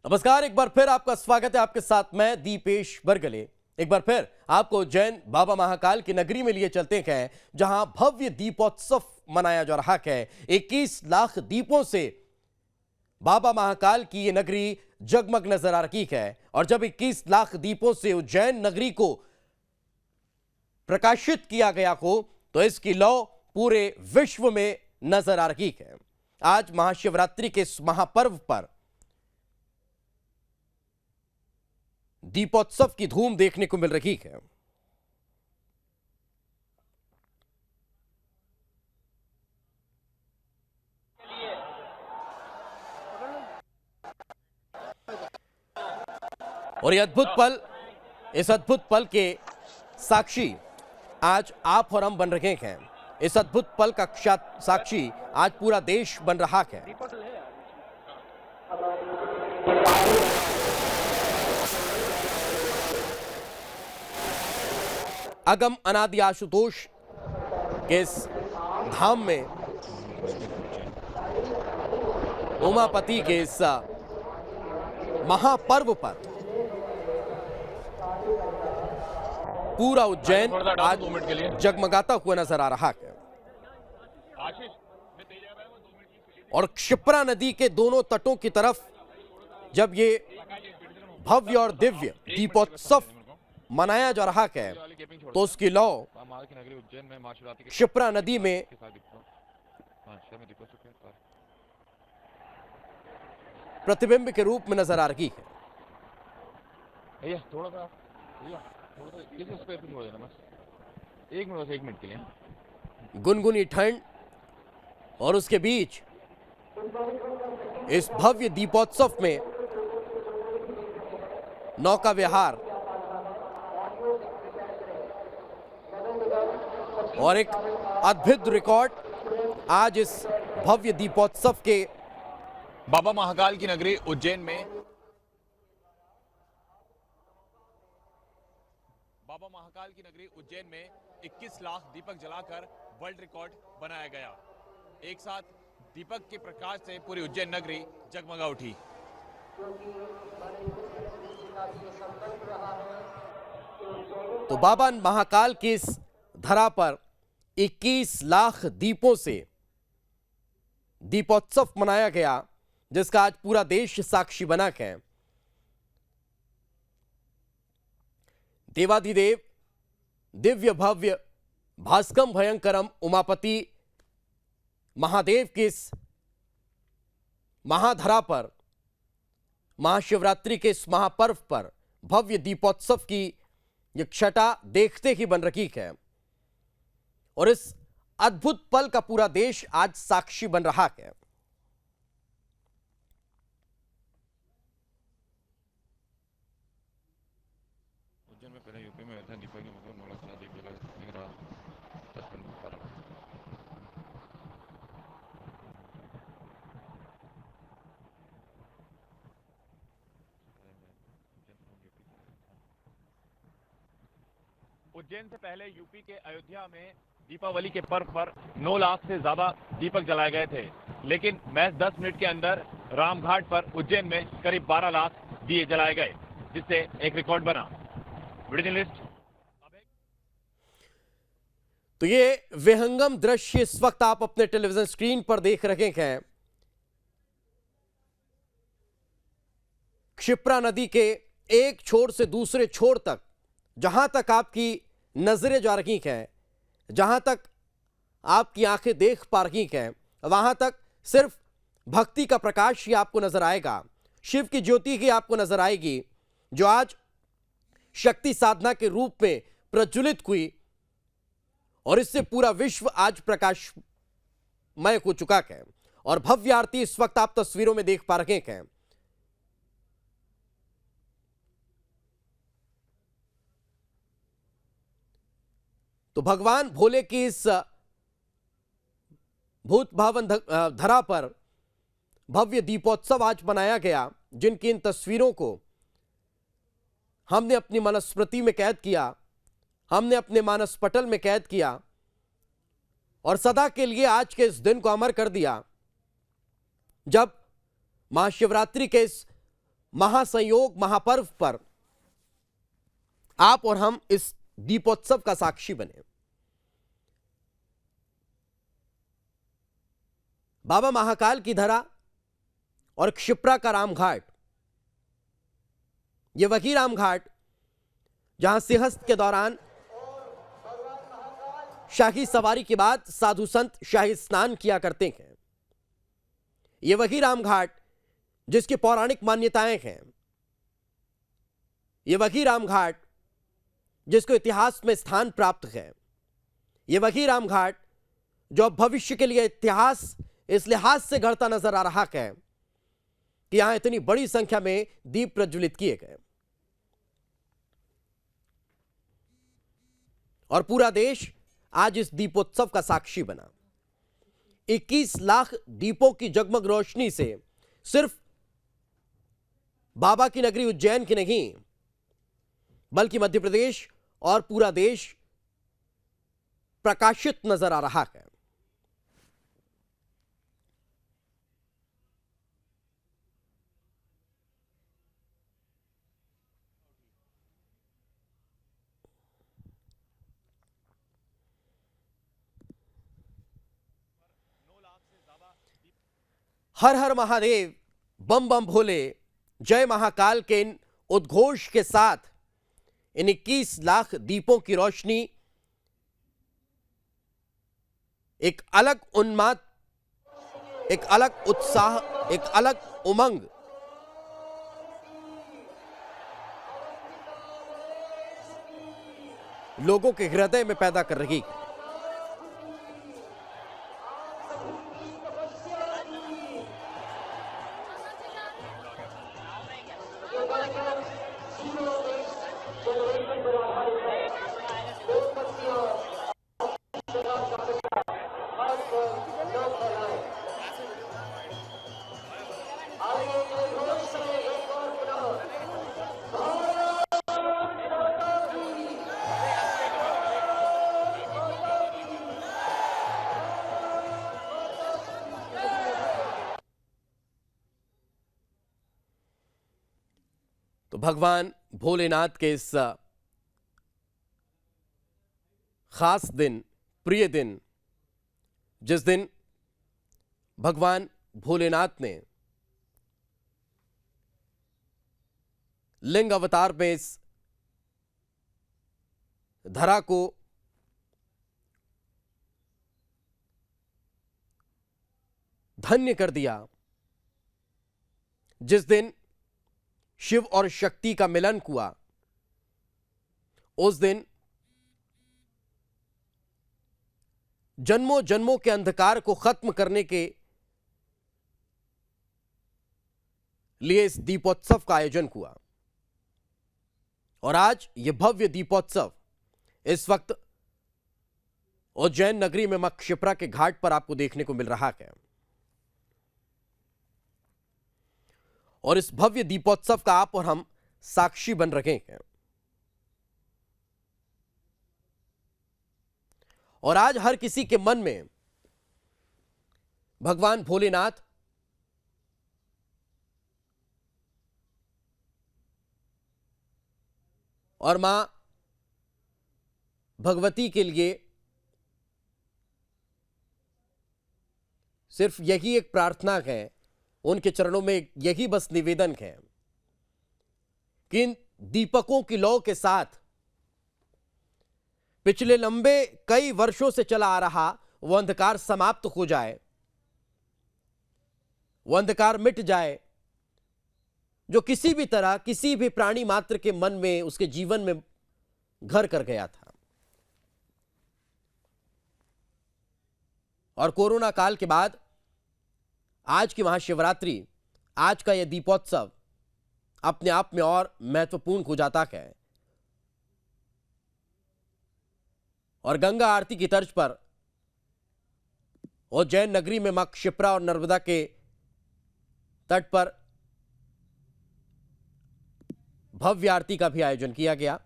नमस्कार, एक बार फिर आपका स्वागत है। आपके साथ मैं दीपेश बरगले। एक बार फिर आपको उज्जैन बाबा महाकाल की नगरी में लिए चलते हैं, जहां भव्य दीपोत्सव मनाया जा रहा है। 21 लाख दीपों से बाबा महाकाल की ये नगरी जगमग नजर आ रही है। और जब 21 लाख दीपों से उज्जैन नगरी को प्रकाशित किया गया हो, तो इसकी लौ पूरे विश्व में नजर आ रही है। आज महाशिवरात्रि के इस महापर्व पर दीपोत्सव की धूम देखने को मिल रही है। और ये अद्भुत पल, इस अद्भुत पल के साक्षी आज आप और हम बन रहे हैं। इस अद्भुत पल का साक्षी आज पूरा देश बन रहा है। अगम अनादि आशुतोष के इस धाम में उमापति के इस महापर्व पर पूरा उज्जैन आज जगमगाता हुआ नजर आ रहा है। और क्षिप्रा नदी के दोनों तटों की तरफ जब ये भव्य और दिव्य दीपोत्सव मनाया जा रहा है, तो उसकी लौ क्षिप्रा नदी में प्रतिबिंब के रूप में नजर आ रही है। एक मिनट के लिए। गुनगुनी ठंड और उसके बीच इस भव्य दीपोत्सव में नौका विहार और एक अद्भुत रिकॉर्ड आज इस भव्य दीपोत्सव के बाबा महाकाल की नगरी उज्जैन में 21 लाख दीपक जलाकर वर्ल्ड रिकॉर्ड बनाया गया। एक साथ दीपक के प्रकाश से पूरी उज्जैन नगरी जगमगा उठी। तो बाबा महाकाल की इस धरा पर 21 लाख दीपों से दीपोत्सव मनाया गया, जिसका आज पूरा देश साक्षी बना है। देवाधिदेव दिव्य भव्य भास्कम भयंकरम उमापति महादेव की इस महाधरा पर महाशिवरात्रि के इस महापर्व पर भव्य दीपोत्सव की यह छटा देखते ही बन रही है। और इस अद्भुत पल का पूरा देश आज साक्षी बन रहा है। उज्जैन में पहले यूपी में दीपक के मुकुट मोड़ा खड़ा दीप जला रहा। उज्जैन से पहले यूपी के अयोध्या में दीपावली के पर्व पर 9 लाख से ज्यादा दीपक जलाए गए थे, लेकिन महज 10 मिनट के अंदर रामघाट पर उज्जैन में करीब 12 लाख दिए जलाए गए, जिससे एक रिकॉर्ड बना। Video journalist. तो ये विहंगम दृश्य इस वक्त आप अपने टेलीविजन स्क्रीन पर देख रहे हैं। क्षिप्रा नदी के एक छोर से दूसरे छोर तक, जहां तक आपकी नजरें जा रही हैं, जहां तक आपकी आंखें देख पा रही हैं, वहां तक सिर्फ भक्ति का प्रकाश ही आपको नजर आएगा। शिव की ज्योति ही आपको नजर आएगी, जो आज शक्ति साधना के रूप में प्रज्वलित हुई। और इससे पूरा विश्व आज प्रकाशमय हो चुका है। और भव्य आरती इस वक्त आप तस्वीरों में देख पा रहे हैं। तो भगवान भोले की इस भूत भावन धरा पर भव्य दीपोत्सव आज मनाया गया, जिनकी इन तस्वीरों को हमने अपनी मनुस्मृति में कैद किया, हमने अपने मानस पटल में कैद किया और सदा के लिए आज के इस दिन को अमर कर दिया, जब महाशिवरात्रि के इस महासंयोग महापर्व पर आप और हम इस दीपोत्सव का साक्षी बने। बाबा महाकाल की धरा और क्षिप्रा का रामघाट, यह वही रामघाट जहां सिंहस्थ के दौरान शाही सवारी के बाद साधु संत शाही स्नान किया करते हैं। यह वही रामघाट जिसकी पौराणिक मान्यताएं हैं। यह वही रामघाट जिसको इतिहास में स्थान प्राप्त है। यह वही रामघाट जो अब भविष्य के लिए इतिहास इस लिहाज से घड़ता नजर आ रहा है कि यहां इतनी बड़ी संख्या में दीप प्रज्वलित किए गए और पूरा देश आज इस दीपोत्सव का साक्षी बना। 21 लाख दीपों की जगमग रोशनी से सिर्फ बाबा की नगरी उज्जैन की नहीं बल्कि मध्य प्रदेश और पूरा देश प्रकाशित नजर आ रहा है। हर हर महादेव, बम बम भोले, जय महाकाल के इन उद्घोष के साथ इन 21 लाख दीपों की रोशनी एक अलग उन्माद, एक अलग उत्साह, एक अलग उमंग लोगों के हृदय में पैदा कर रही है। तो भगवान भोलेनाथ के इस खास दिन, प्रिय दिन, जिस दिन भगवान भोलेनाथ ने लिंग अवतार में इस धरा को धन्य कर दिया, जिस दिन शिव और शक्ति का मिलन हुआ, उस दिन जन्मों जन्मों के अंधकार को खत्म करने के लिए इस दीपोत्सव का आयोजन हुआ। और आज यह भव्य दीपोत्सव इस वक्त उज्जैन नगरी में मां क्षिप्रा के घाट पर आपको देखने को मिल रहा है। और इस भव्य दीपोत्सव का आप और हम साक्षी बन रहे हैं। और आज हर किसी के मन में भगवान भोलेनाथ और मां भगवती के लिए सिर्फ यही एक प्रार्थना है, उनके चरणों में यही बस निवेदन है कि इन दीपकों की लौ के साथ पिछले लंबे कई वर्षों से चला आ रहा वो अंधकार समाप्त हो जाए, वो अंधकार मिट जाए जो किसी भी तरह किसी भी प्राणी मात्र के मन में, उसके जीवन में घर कर गया था। और कोरोना काल के बाद आज की महाशिवरात्रि, आज का यह दीपोत्सव अपने आप में और महत्वपूर्ण हो जाता है। और गंगा आरती की तर्ज पर उज्जैन नगरी में मां क्षिप्रा और नर्मदा के तट पर भव्य आरती का भी आयोजन किया गया,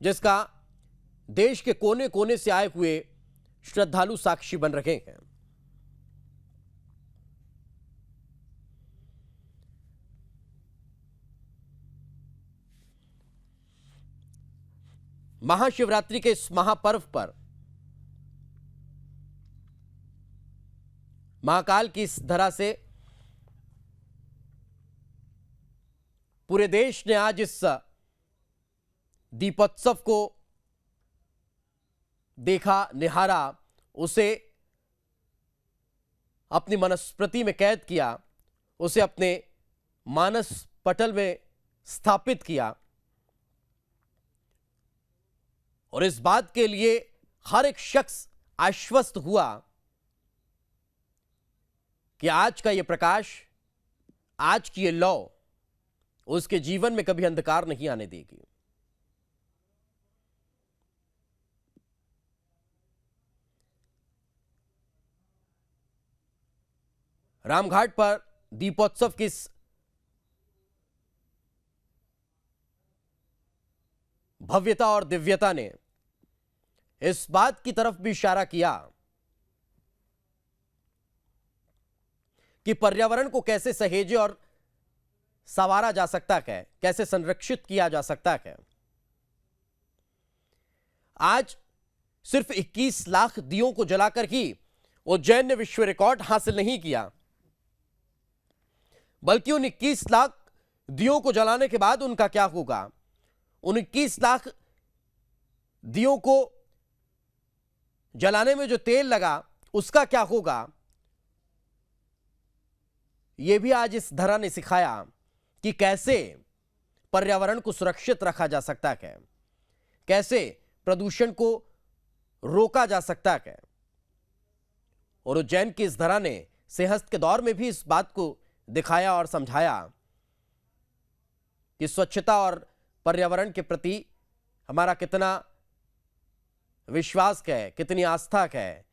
जिसका देश के कोने कोने से आए हुए श्रद्धालु साक्षी बन रहे हैं। महाशिवरात्रि के इस महापर्व पर महाकाल की इस धरा से पूरे देश ने आज इस दीपोत्सव को देखा, निहारा, उसे अपनी मनुस्मृति में कैद किया, उसे अपने मानस पटल में स्थापित किया। और इस बात के लिए हर एक शख्स आश्वस्त हुआ कि आज का यह प्रकाश, आज की ये लौ उसके जीवन में कभी अंधकार नहीं आने देगी। रामघाट पर दीपोत्सव की इस भव्यता और दिव्यता ने इस बात की तरफ भी इशारा किया कि पर्यावरण को कैसे सहेजे और संवारा जा सकता है, कैसे संरक्षित किया जा सकता है। आज सिर्फ 21 लाख दियों को जलाकर ही उज्जैन ने विश्व रिकॉर्ड हासिल नहीं किया, बल्कि उन 21 लाख दियों को जलाने के बाद उनका क्या होगा, उन 21 लाख दियों को जलाने में जो तेल लगा उसका क्या होगा, यह भी आज इस धरा ने सिखाया कि कैसे पर्यावरण को सुरक्षित रखा जा सकता है, कैसे प्रदूषण को रोका जा सकता है। और उज्जैन की इस धरा ने सिंहस्थ के दौर में भी इस बात को दिखाया और समझाया कि स्वच्छता और पर्यावरण के प्रति हमारा कितना विश्वास है, कितनी आस्था है,